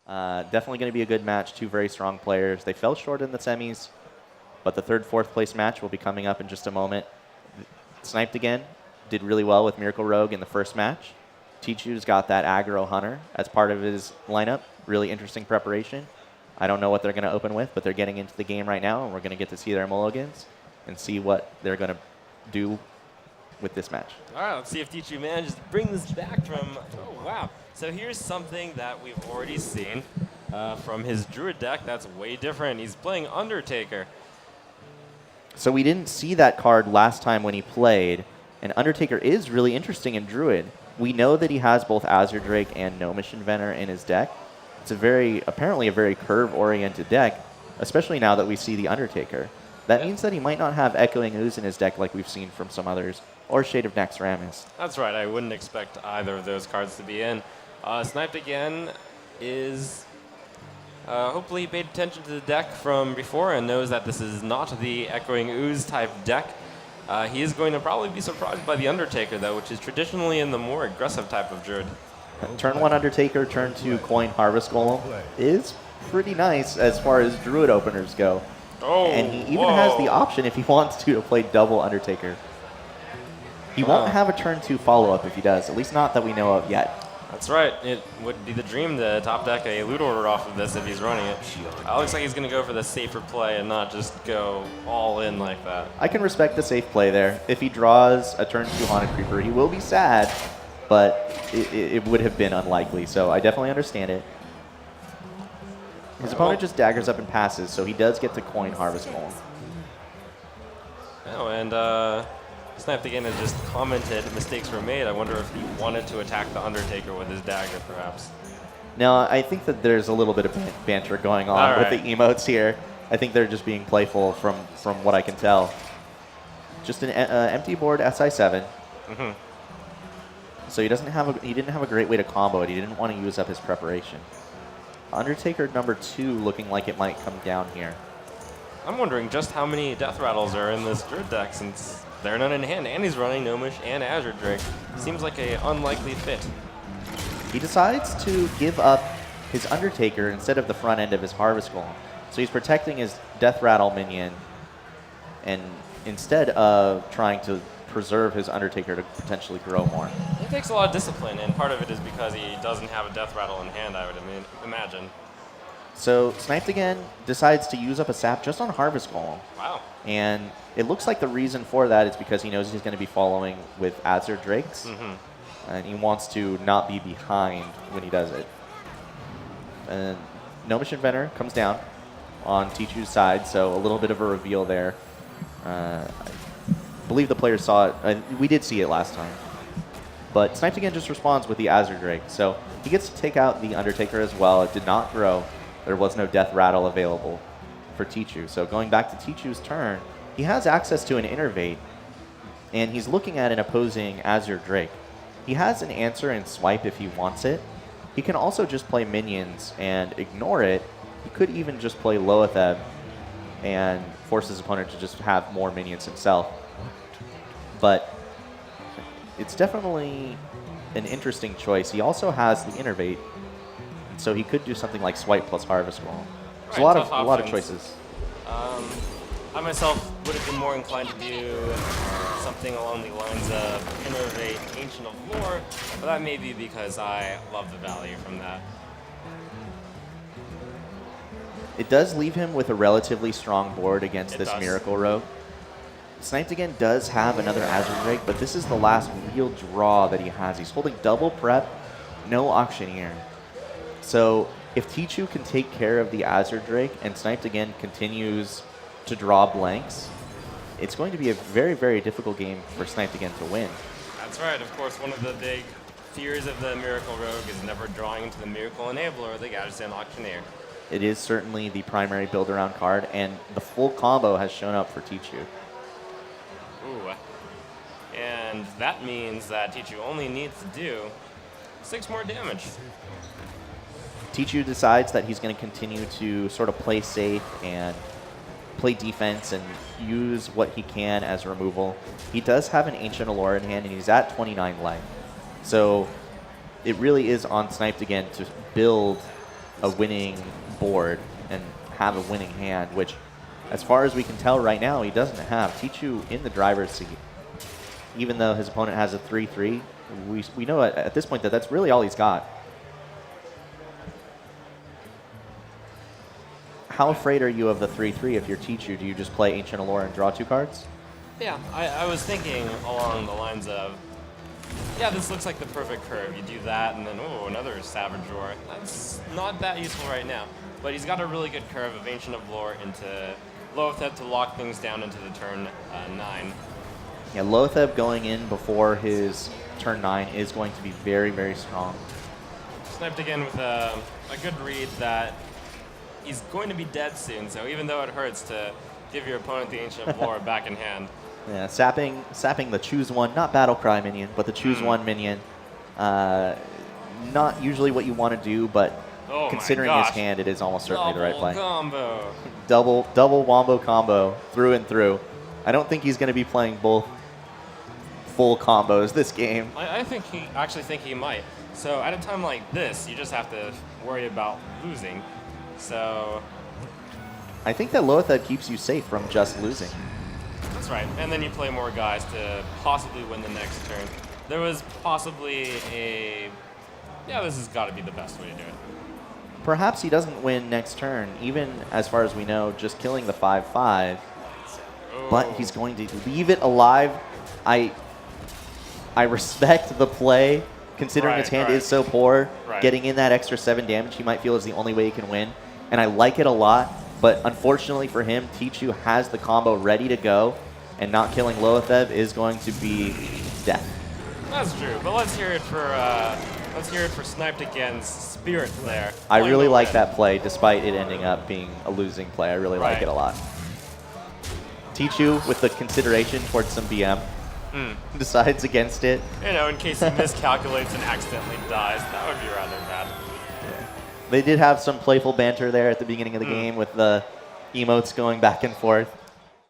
Definitely going to be a good match. Two very strong players. They fell short in the semis, but the third, fourth place match will be coming up in just a moment. SnipedAgain did really well with Miracle Rogue in the first match. Teechu's got that aggro hunter as part of his lineup. Really interesting preparation. I don't know what they're going to open with, but they're getting into the game right now, and we're going to get to see their mulligans and see what they're going to do with this match. All right, let's see if Teechu manages to bring this back from, oh, wow. So here's something that we've already seen from his Druid deck that's way different. He's playing Undertaker. So we didn't see that card last time when he played, and Undertaker is really interesting in Druid. We know that he has both Azure Drake and Gnomish Inventor in his deck. It's apparently a very curve-oriented deck, especially now that we see the Undertaker. That means that he might not have Echoing Ooze in his deck like we've seen from some others, or Shade of Naxxramas. That's right, I wouldn't expect either of those cards to be in. SnipedAgain is hopefully he paid attention to the deck from before and knows that this is not the Echoing Ooze type deck. He is going to probably be surprised by the Undertaker, though, which is traditionally in the more aggressive type of Druid. Turn 1 Undertaker, turn 2 Coin Harvest Golem is pretty nice as far as Druid openers go. Oh, and he even has the option, if he wants to play double Undertaker. He won't have a turn 2 follow-up if he does, at least not that we know of yet. That's right. It would be the dream to top deck a loot order off of this if he's running it. It looks like he's going to go for the safer play and not just go all in like that. I can respect the safe play there. If he draws a turn 2 Haunted Creeper, he will be sad, but it would have been unlikely, so I definitely understand it. His opponent just daggers up and passes, so he does get to Coin Harvest Golem. Oh, and SnipedAgain has just commented mistakes were made. I wonder if he wanted to attack the Undertaker with his dagger, perhaps. Now, I think that there's a little bit of banter going on with the emotes here. I think they're just being playful from what I can tell. Just an empty board SI7. Mm-hmm. So he didn't have a great way to combo it. He didn't want to use up his preparation. Undertaker number 2 looking like it might come down here. I'm wondering just how many Death Rattles are in this Druid deck, since they're none in hand, and he's running Gnomish and Azure Drake. Seems like an unlikely fit. He decides to give up his Undertaker instead of the front end of his Harvest Golem. So he's protecting his Death Rattle minion, and instead of trying to preserve his Undertaker to potentially grow more. It takes a lot of discipline, and part of it is because he doesn't have a Death Rattle in hand, I would imagine. So SnipedAgain decides to use up a sap just on Harvest Golem. Wow. And it looks like the reason for that is because he knows he's going to be following with Azure Drakes. Mm-hmm. And he wants to not be behind when he does it. And Gnomish Inventor comes down on Teechu's side, so a little bit of a reveal there. I believe the players saw it. We did see it last time. But SnipedAgain just responds with the Azure Drake. So he gets to take out the Undertaker as well. It did not grow. There was no Death Rattle available for Teechu. So going back to Teechu's turn, he has access to an Innervate, and he's looking at an opposing Azure Drake. He has an answer in Swipe if he wants it. He can also just play minions and ignore it. He could even just play Loetheb and force his opponent to just have more minions himself. But it's definitely an interesting choice. He also has the Innervate, so he could do something like Swipe plus Harvest Golem. There's a lot of choices. I myself would have been more inclined to do something along the lines of Innervate Ancient of Lore, but that may be because I love the value from that. It does leave him with a relatively strong board against this does. Miracle Rogue. SnipedAgain does have another Azure Drake, but this is the last real draw that he has. He's holding double prep, no Auctioneer. So if Teechu can take care of the Azure Drake and SnipedAgain continues to draw blanks, it's going to be a very, very difficult game for SnipedAgain to win. That's right. Of course, one of the big fears of the Miracle Rogue is never drawing into the Miracle Enabler or the Gadgetzan Auctioneer. It is certainly the primary build-around card, and the full combo has shown up for Teechu. Ooh. And that means that Teechu only needs to do 6 more damage. Teechu decides that he's going to continue to sort of play safe and play defense and use what he can as removal. He does have an Ancient Allure in hand, and he's at 29 life. So it really is on SnipedAgain to build a winning board and have a winning hand, which, as far as we can tell right now, he doesn't have. Teechu in the driver's seat. Even though his opponent has a 3-3, we know at this point that that's really all he's got. How afraid are you of the 3-3 if you're Teechu? Do you just play Ancient Allure and draw 2 cards? Yeah, I was thinking along the lines of, yeah, this looks like the perfect curve. You do that, and then, oh, another Savage Roar. That's not that useful right now. But he's got a really good curve of Ancient of Lore into Loetheb to lock things down into the turn 9. Yeah, Loetheb going in before his turn 9 is going to be very, very strong. SnipedAgain with a good read that he's going to be dead soon, so even though it hurts to give your opponent the Ancient of Lore back in hand. Yeah, sapping the choose one, not Battlecry minion, but the choose one minion. Not usually what you want to do, but considering his hand, it is almost certainly the right play. Combo. Double wombo combo through and through. I don't think he's going to be playing both full combos this game. I actually think he might. So at a time like this, you just have to worry about losing. So I think that Loetheb keeps you safe from just losing. that's right. And then you play more guys to possibly win the next turn. There was possibly a... Yeah, this has got to be the best way to do it. Perhaps he doesn't win next turn, even as far as we know, just killing the 5-5. But he's going to leave it alive. I respect the play, considering his hand is so poor. Getting in that extra 7 damage he might feel is the only way he can win. And I like it a lot, but unfortunately for him, Teechu has the combo ready to go, and not killing Loetheb is going to be death. That's true, but let's hear it for SnipedAgain's spirit there. I really like that play, despite it ending up being a losing play. I really like it a lot. Teechu with the consideration towards some BM. Decides against it. You know, in case he miscalculates and accidentally dies, that would be rather bad. Yeah. They did have some playful banter there at the beginning of the game with the emotes going back and forth.